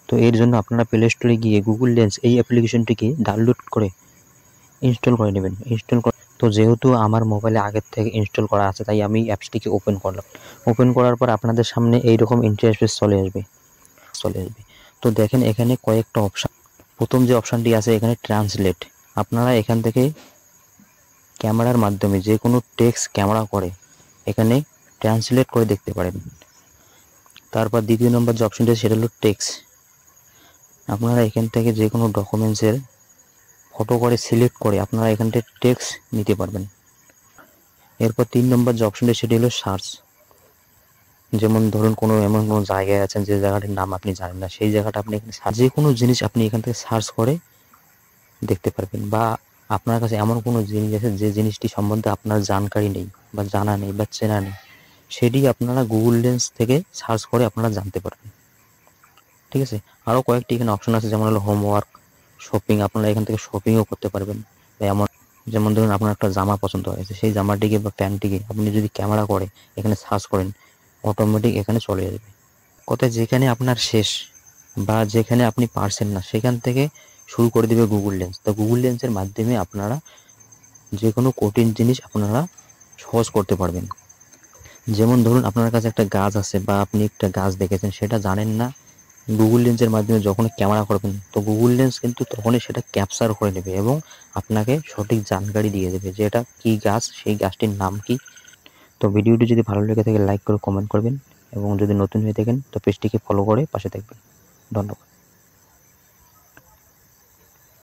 তো এর জন্য আপনারা প্লে স্টোরে গিয়ে গুগল লেন্স এই অ্যাপ্লিকেশনটিকে ডাউনলোড করে ইনস্টল করে নেবেন। তো যেহেতু আমার মোবাইলে আগের থেকে ইনস্টল করা আছে, তাই আমি অ্যাপসটিকে ওপেন করলাম। ওপেন করার পর আপনাদের সামনে এইরকম ইন্টারফেস চলে আসবে। তো দেখেন এখানে কয়েকটা অপশান। প্রথম যে অপশানটি আছে এখানে ট্রান্সলেট, আপনারা এখান থেকে ক্যামেরার মাধ্যমে যে কোনো টেক্সট ক্যামেরা করে এখানে ট্রান্সলেট করে দেখতে পারেন। তারপর দ্বিতীয় নম্বর যে অপশানটি সেটা হলো টেক্সট, আপনারা এখান থেকে যে কোনো ডকুমেন্টসের ফটো করে সিলেক্ট করে আপনারা এখান থেকে টেক্সট নিতে পারবেন। এরপর 3 নম্বর যে অপশনটি সেটি হলো সার্চ, যেমন ধরুন এমন কোনো জায়গায় আছেন যে জায়গাটির নাম আপনি জানেন না, সেই জায়গাটা আপনি এখানে যে কোনো জিনিস আপনি এখান থেকে সার্চ করে দেখতে পারবেন। বা আপনার কাছে এমন কোনো জিনিস আছে যে জিনিসটি সম্বন্ধে আপনার জানকারি নেই বা জানা নেই বা চেনা নেই, সেটি আপনারা গুগল লেন্স থেকে সার্চ করে আপনারা জানতে পারবেন। ঠিক আছে, আরও কয়েকটি এখানে অপশন আছে, যেমন হলো হোমওয়ার্ক, শপিং, আপনারা এখান থেকে শপিংও করতে পারবেন। যেমন ধরুন আপনার একটা জামা পছন্দ হয়েছে, সেই জামাটিকে বা প্যান্টটিকে আপনি যদি ক্যামেরা করে এখানে সার্চ করেন, অটোমেটিক এখানে চলে আসবে। কথায় যেখানে আপনার শেষ বা যেখানে আপনি পারছেন না সেখান থেকে শুরু করে দেবে গুগল লেন্স। তো গুগল লেন্সের মাধ্যমে আপনারা যে কোনো কঠিন জিনিস আপনারা সহজ করতে পারবেন। যেমন ধরুন আপনার কাছে একটা গাছ আছে বা আপনি একটা গাছ দেখেছেন, সেটা জানেন না, গুগল লেন্সের মাধ্যমে যখন ক্যামেরা করবেন তো গুগল লেন্স কিন্তু তখনই সেটা ক্যাপচার করে নেবে এবং আপনাকে সঠিক জানকারি দিয়ে দেবে যে এটা কী গাছ, সেই গাছটির নাম কি। তো ভিডিওটি যদি ভালো লেগে থাকে লাইক করে কমেন্ট করবেন এবং যদি নতুন হয়ে থাকেন তো পেজটিকে ফলো করে পাশে থাকবেন। ধন্যবাদ।